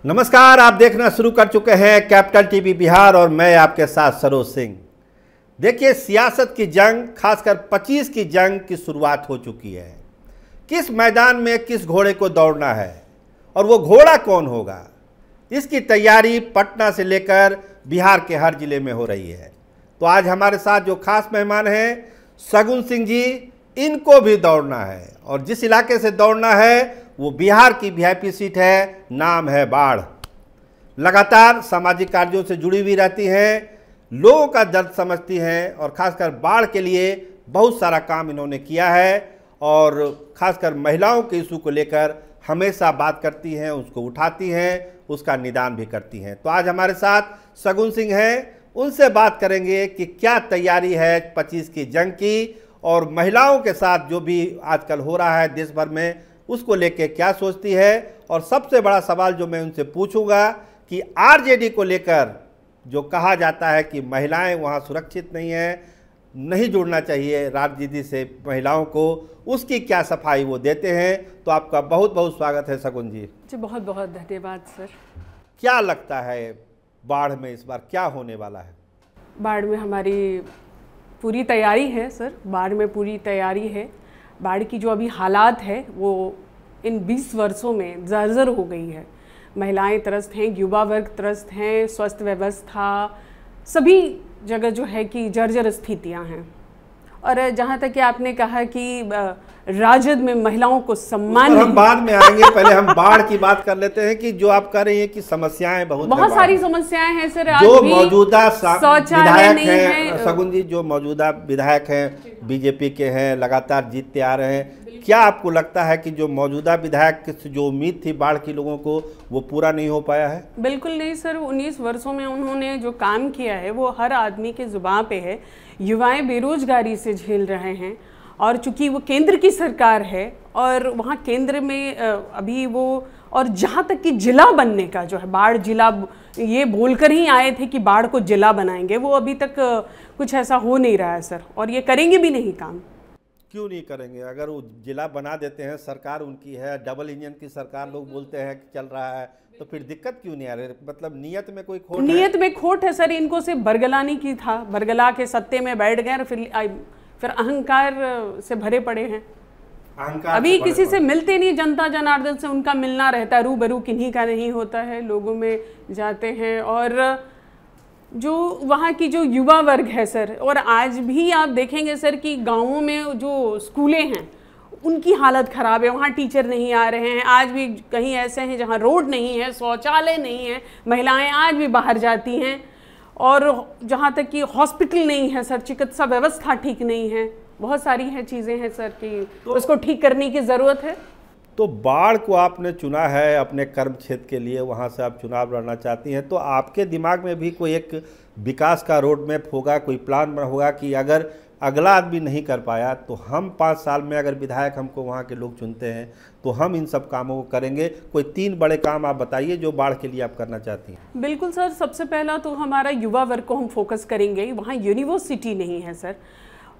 नमस्कार, आप देखना शुरू कर चुके हैं कैपिटल टीवी बिहार और मैं आपके साथ सरोज सिंह। देखिए, सियासत की जंग, खासकर 25 की जंग की शुरुआत हो चुकी है। किस मैदान में किस घोड़े को दौड़ना है और वो घोड़ा कौन होगा, इसकी तैयारी पटना से लेकर बिहार के हर जिले में हो रही है। तो आज हमारे साथ जो खास मेहमान हैं शगुन सिंह जी, इनको भी दौड़ना है और जिस इलाके से दौड़ना है वो बिहार की वीआईपी सीट है, नाम है बाढ़। लगातार सामाजिक कार्यों से जुड़ी हुई रहती हैं, लोगों का दर्द समझती हैं और खासकर बाढ़ के लिए बहुत सारा काम इन्होंने किया है और खासकर महिलाओं के इशू को लेकर हमेशा बात करती हैं, उसको उठाती हैं, उसका निदान भी करती हैं। तो आज हमारे साथ शगुन सिंह हैं, उनसे बात करेंगे कि क्या तैयारी है 25 की जंग की और महिलाओं के साथ जो भी आजकल हो रहा है देश भर में, उसको लेके क्या सोचती है। और सबसे बड़ा सवाल जो मैं उनसे पूछूंगा कि आरजेडी को लेकर जो कहा जाता है कि महिलाएं वहां सुरक्षित नहीं हैं, नहीं जुड़ना चाहिए राजनीति से महिलाओं को, उसकी क्या सफाई वो देते हैं। तो आपका बहुत बहुत स्वागत है शगुन जी। जी बहुत बहुत धन्यवाद सर। क्या लगता है बाढ़ में इस बार क्या होने वाला है? बाढ़ में हमारी पूरी तैयारी है सर, बाढ़ में पूरी तैयारी है। बाढ़ की जो अभी हालात है वो इन 20 वर्षों में जर्जर हो गई है। महिलाएं त्रस्त हैं, युवा वर्ग त्रस्त हैं, स्वास्थ्य व्यवस्था सभी जगह जो है कि जर्जर स्थितियां हैं। और जहां तक कि आपने कहा कि राजद में महिलाओं को सम्मान, हम बाद में आएंगे, पहले हम बाढ़ की बात कर लेते हैं कि जो आप कह रही हैं कि समस्याएं बहुत सारी समस्याएं हैं सर। जो मौजूदा विधायक हैं शगुन जी, जो मौजूदा विधायक हैं बीजेपी के हैं, लगातार जीतते आ रहे हैं, क्या आपको लगता है कि जो मौजूदा विधायक से जो उम्मीद थी बाढ़ की लोगों को वो पूरा नहीं हो पाया है? बिल्कुल नहीं सर। 19 वर्षों में उन्होंने जो काम किया है वो हर आदमी के जुबान पे है। युवाएं बेरोजगारी से झेल रहे हैं और चूंकि वो केंद्र की सरकार है और वहाँ केंद्र में अभी वो, और जहाँ तक कि जिला बनने का जो है, बाढ़ जिला ये बोलकर ही आए थे कि बाढ़ को जिला बनाएंगे, वो अभी तक कुछ ऐसा हो नहीं रहा है सर, और ये करेंगे भी नहीं काम। क्यों नहीं करेंगे? अगर वो जिला बना देते हैं, सरकार उनकी है, डबल इंजन की सरकार लोग बोलते हैं कि चल रहा है, तो फिर दिक्कत क्यों नहीं आ रही? मतलब नीयत में कोई खोट है? नीयत में खोट है सर। इनको सिर्फ बरगलाने की था, बरगला के सत्ते में बैठ गए, फिर अहंकार से भरे पड़े हैं। अभी किसी से मिलते नहीं, जनता जनार्दन से उनका मिलना रहता है, रूबरू किन्हीं का नहीं होता है, लोगों में जाते हैं। और जो वहाँ की जो युवा वर्ग है सर, और आज भी आप देखेंगे सर कि गाँवों में जो स्कूलें हैं उनकी हालत ख़राब है, वहाँ टीचर नहीं आ रहे हैं। आज भी कहीं ऐसे हैं जहाँ रोड नहीं है, शौचालय नहीं है, महिलाएं आज भी बाहर जाती हैं। और जहाँ तक कि हॉस्पिटल नहीं है सर, चिकित्सा व्यवस्था ठीक नहीं है, बहुत सारी हैं चीज़ें हैं सर कि तो उसको ठीक करने की ज़रूरत है। तो बाढ़ को आपने चुना है अपने कर्म क्षेत्र के लिए, वहाँ से आप चुनाव लड़ना चाहती हैं, तो आपके दिमाग में भी कोई एक विकास का रोड मैप होगा, कोई प्लान होगा कि अगर अगला आदमी नहीं कर पाया तो हम 5 साल में अगर विधायक हमको वहाँ के लोग चुनते हैं तो हम इन सब कामों को करेंगे। कोई 3 बड़े काम आप बताइए जो बाढ़ के लिए आप करना चाहती हैं। बिल्कुल सर। सबसे पहला तो हमारा युवा वर्ग को हम फोकस करेंगे, वहाँ यूनिवर्सिटी नहीं है सर।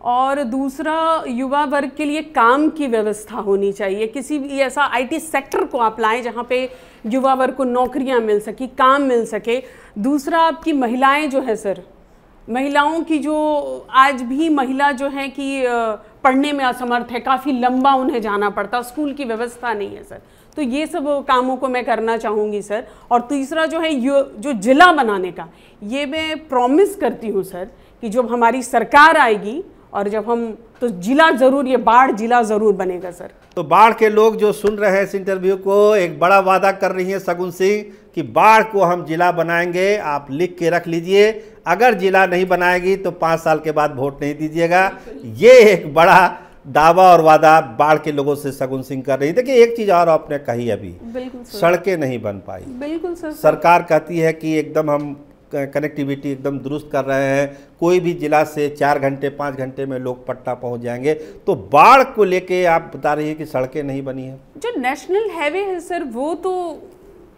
और दूसरा, युवा वर्ग के लिए काम की व्यवस्था होनी चाहिए, किसी भी ऐसा आईटी सेक्टर को आप लाएं जहाँ पे युवा वर्ग को नौकरियाँ मिल सके, काम मिल सके। दूसरा, आपकी महिलाएं जो है सर, महिलाओं की जो आज भी महिला जो है कि पढ़ने में असमर्थ है, काफ़ी लंबा उन्हें जाना पड़ता, स्कूल की व्यवस्था नहीं है सर। तो ये सब कामों को मैं करना चाहूँगी सर। और तीसरा जो है जो जिला बनाने का, ये मैं प्रॉमिस करती हूँ सर कि जब हमारी सरकार आएगी और जब हम, तो जिला ज़रूर, ये बाढ़ जिला ज़रूर बनेगा सर। तो बाढ़ के लोग जो सुन रहे हैं इस इंटरव्यू को, एक बड़ा वादा कर रही हैं शगुन सिंह कि बाढ़ को हम जिला बनाएंगे। आप लिख के रख लीजिए, अगर जिला नहीं बनाएगी तो 5 साल के बाद वोट नहीं दीजिएगा। ये एक बड़ा दावा और वादा बाढ़ के लोगों से शगुन सिंह कर रही है। देखिए, एक चीज़ और आपने कही अभी, सड़कें नहीं बन पाई। बिल्कुल सर। सरकार कहती है कि एकदम हम कनेक्टिविटी एकदम दुरुस्त कर रहे हैं, कोई भी जिला से 4 घंटे 5 घंटे में लोग पटना पहुंच जाएंगे। तो बाढ़ को लेके आप बता रही हैं कि सड़कें नहीं बनी हैं। जो नेशनल हाईवे है सर वो तो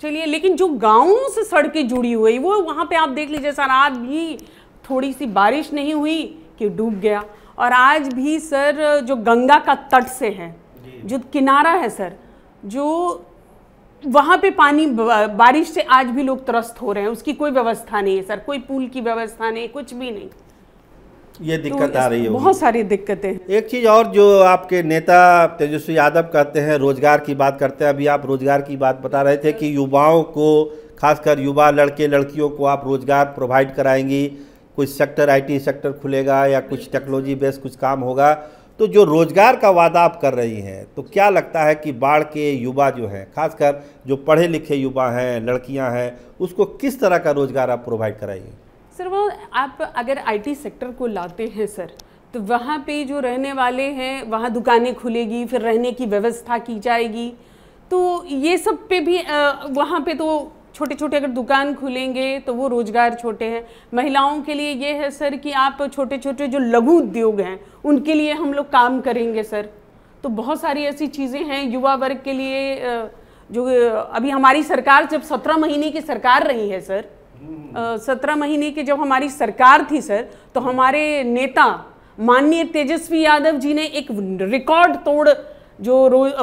चलिए, लेकिन जो गाँवों से सड़कें जुड़ी हुई वो वहाँ पे आप देख लीजिए सर, आज भी थोड़ी सी बारिश नहीं हुई कि डूब गया। और आज भी सर जो गंगा का तट से है, जो किनारा है सर, जो वहाँ पे पानी बारिश से आज भी लोग त्रस्त हो रहे हैं, उसकी कोई व्यवस्था नहीं है सर, कोई पुल की व्यवस्था नहीं, कुछ भी नहीं। ये दिक्कत आ रही है, बहुत सारी दिक्कतें हैं। एक चीज़ और जो आपके नेता तेजस्वी यादव कहते हैं, रोजगार की बात करते हैं। अभी आप रोजगार की बात बता रहे थे कि युवाओं को, खासकर युवा लड़के लड़कियों को आप रोजगार प्रोवाइड कराएंगी, कुछ सेक्टर IT सेक्टर खुलेगा या कुछ टेक्नोलॉजी बेस्ड कुछ काम होगा। तो जो रोजगार का वादा आप कर रही हैं, तो क्या लगता है कि बाढ़ के युवा जो हैं, खासकर जो पढ़े लिखे युवा हैं, लड़कियां हैं, उसको किस तरह का रोजगार आप प्रोवाइड कराइए? सर वो आप अगर IT सेक्टर को लाते हैं सर, तो वहाँ पे जो रहने वाले हैं वहाँ दुकानें खुलेगी, फिर रहने की व्यवस्था की जाएगी। तो ये सब पे भी वहाँ पे तो छोटे छोटे अगर दुकान खुलेंगे तो वो रोज़गार छोटे हैं। महिलाओं के लिए ये है सर कि आप छोटे छोटे जो लघु उद्योग हैं उनके लिए हम लोग काम करेंगे सर। तो बहुत सारी ऐसी चीज़ें हैं युवा वर्ग के लिए जो अभी हमारी सरकार, जब 17 महीने की सरकार रही है सर, 17 महीने की जब हमारी सरकार थी सर, तो हमारे नेता माननीय तेजस्वी यादव जी ने एक रिकॉर्ड तोड़ जो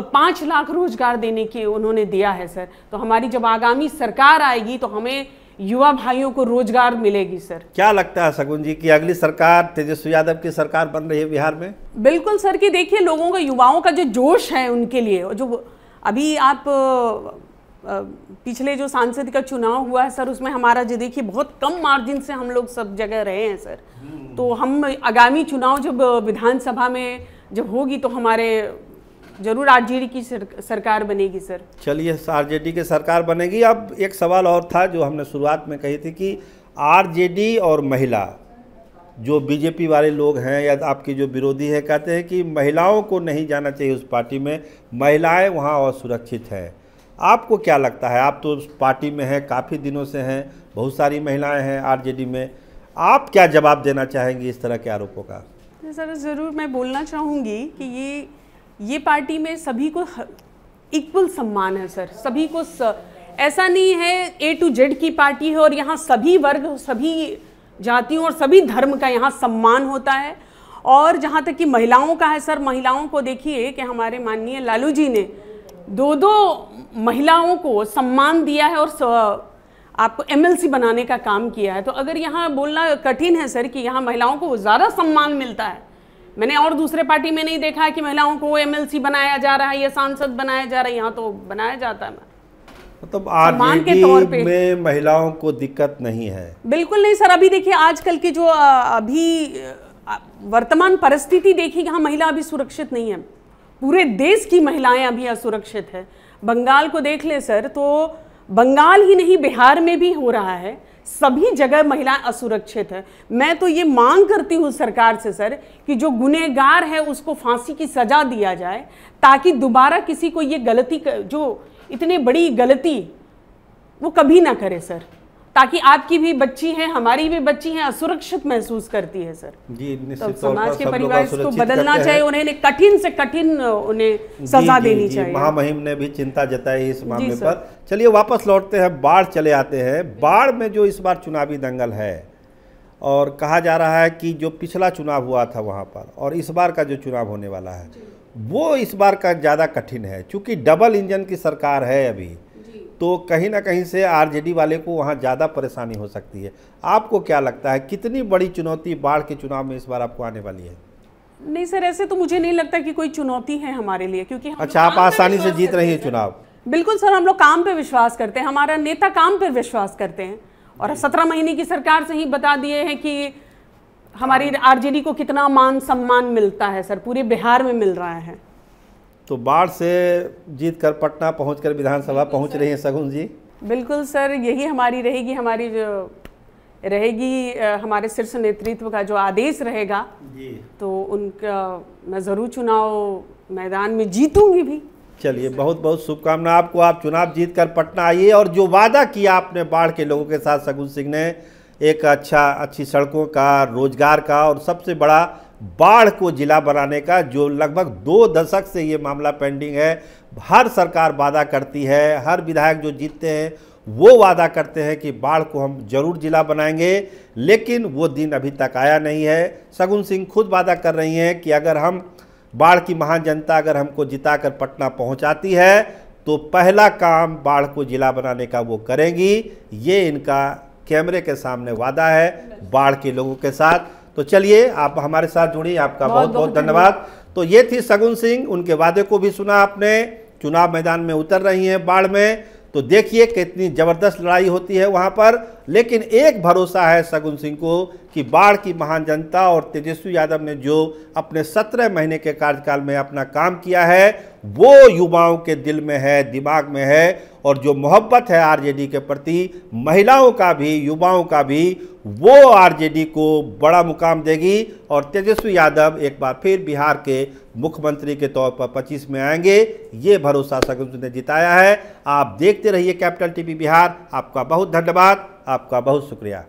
5 लाख रोजगार देने की उन्होंने दिया है सर। तो हमारी जब आगामी सरकार आएगी तो हमें युवा भाइयों को रोजगार मिलेगी सर। क्या लगता है शगुन जी कि अगली सरकार तेजस्वी यादव की सरकार बन रही है बिहार में? बिल्कुल सर, कि देखिए लोगों का, युवाओं का जो जोश है उनके लिए, जो अभी आप पिछले जो सांसद का चुनाव हुआ है सर, उसमें हमारा जो देखिए बहुत कम मार्जिन से हम लोग सब जगह रहे हैं सर। तो हम आगामी चुनाव जब विधानसभा में जब होगी तो हमारे जरूर RJD की सरकार बनेगी सर। चलिए, RJD की सरकार बनेगी। अब एक सवाल और था जो हमने शुरुआत में कही थी कि RJD और महिला, जो BJP वाले लोग हैं या आपके जो विरोधी है, कहते हैं कि महिलाओं को नहीं जाना चाहिए उस पार्टी में, महिलाएं वहां असुरक्षित हैं। आपको क्या लगता है? आप तो उस पार्टी में हैं, काफ़ी दिनों से हैं, बहुत सारी महिलाएं हैं RJD में, आप क्या जवाब देना चाहेंगी इस तरह के आरोपों का? सर ज़रूर मैं बोलना चाहूँगी कि ये पार्टी में सभी को इक्वल सम्मान है सर। सभी को ऐसा नहीं है A to Z की पार्टी है और यहाँ सभी वर्ग, सभी जातियों और सभी धर्म का यहाँ सम्मान होता है। और जहाँ तक कि महिलाओं का है सर, महिलाओं को देखिए कि हमारे माननीय लालू जी ने 2 महिलाओं को सम्मान दिया है और आपको MLC बनाने का काम किया है। तो अगर यहाँ बोलना कठिन है सर कि यहाँ महिलाओं को ज़्यादा सम्मान मिलता है, मैंने और दूसरे पार्टी में नहीं देखा है कि महिलाओं को MLC बनाया जा रहा है या सांसद बनाया जा रहा है, यहाँ तो बनाया जाता है। मतलब RJD में महिलाओं को दिक्कत नहीं है? बिल्कुल नहीं सर। अभी देखिए आजकल की जो अभी वर्तमान परिस्थिति देखिए, यहाँ महिला अभी सुरक्षित नहीं है। पूरे देश की महिलाएं अभी असुरक्षित है। बंगाल को देख ले सर, तो बंगाल ही नहीं बिहार में भी हो रहा है, सभी जगह महिलाएं असुरक्षित है। मैं तो ये मांग करती हूँ सरकार से सर कि जो गुनहगार है उसको फांसी की सजा दिया जाए, ताकि दोबारा किसी को ये गलती, जो इतनी बड़ी गलती, वो कभी ना करे सर, ताकि आपकी भी बच्ची है, हमारी भी बच्ची है, असुरक्षित महसूस करती है सर। जी, तो समाज के परिवार इसको बदलना चाहिए, उन्हें कठिन से कठिन उन्हें सजा देनी चाहिए। महामहिम ने भी चिंता जताई इस मामले पर। चलिए वापस लौटते हैं, बाढ़ चले आते हैं। बाढ़ में जो इस बार चुनावी दंगल है, और कहा जा रहा है कि जो पिछला चुनाव हुआ था वहाँ पर और इस बार का जो चुनाव होने वाला है वो इस बार का ज़्यादा कठिन है, क्योंकि डबल इंजन की सरकार है अभी, तो कहीं ना कहीं से RJD वाले को वहाँ ज़्यादा परेशानी हो सकती है। आपको क्या लगता है कितनी बड़ी चुनौती बाढ़ के चुनाव में इस बार आपको आने वाली है? नहीं सर, ऐसे तो मुझे नहीं लगता कि कोई चुनौती है हमारे लिए, क्योंकि अच्छा, आप आसानी से जीत रही है चुनाव? बिल्कुल सर, हम लोग काम पे विश्वास करते हैं, हमारा नेता काम पे विश्वास करते हैं, और 17 महीने की सरकार से ही बता दिए हैं कि हमारी RJD को कितना मान सम्मान मिलता है सर, पूरे बिहार में मिल रहा है। तो बाढ़ से जीत कर पटना पहुंचकर विधानसभा पहुंच रही हैं शगुन जी? बिल्कुल सर, यही हमारी रहेगी, हमारी जो रहेगी हमारे शीर्ष नेतृत्व का जो आदेश रहेगा जी, तो उनका मैं ज़रूर चुनाव मैदान में जीतूंगी भी। चलिए, बहुत बहुत शुभकामना आपको, आप चुनाव जीत कर पटना आइए। और जो वादा किया आपने बाढ़ के लोगों के साथ शगुन सिंह ने, एक अच्छी सड़कों का, रोजगार का, और सबसे बड़ा बाढ़ को जिला बनाने का, जो लगभग 2 दशक से ये मामला पेंडिंग है। हर सरकार वादा करती है, हर विधायक जो जीतते हैं वो वादा करते हैं कि बाढ़ को हम जरूर जिला बनाएंगे, लेकिन वो दिन अभी तक आया नहीं है। शगुन सिंह खुद वादा कर रही हैं कि अगर हम बाढ़ की महान जनता अगर हमको जिताकर पटना पहुंचाती है तो पहला काम बाढ़ को जिला बनाने का वो करेंगी। ये इनका कैमरे के सामने वादा है बाढ़ के लोगों के साथ। तो चलिए आप हमारे साथ जुड़िए, आपका बहुत बहुत धन्यवाद। तो ये थी शगुन सिंह, उनके वादे को भी सुना आपने। चुनाव मैदान में उतर रही हैं बाढ़ में, तो देखिए कितनी ज़बरदस्त लड़ाई होती है वहाँ पर। लेकिन एक भरोसा है शगुन सिंह को कि बाढ़ की महान जनता और तेजस्वी यादव ने जो अपने 17 महीने के कार्यकाल में अपना काम किया है वो युवाओं के दिल में है, दिमाग में है। और जो मोहब्बत है आरजेडी के प्रति, महिलाओं का भी, युवाओं का भी, वो आरजेडी को बड़ा मुकाम देगी। और तेजस्वी यादव एक बार फिर बिहार के मुख्यमंत्री के तौर पर 25 में आएंगे, ये भरोसा शगुन सिंह ने जिताया है। आप देखते रहिए कैपिटल टीवी बिहार। आपका बहुत धन्यवाद, आपका बहुत शुक्रिया।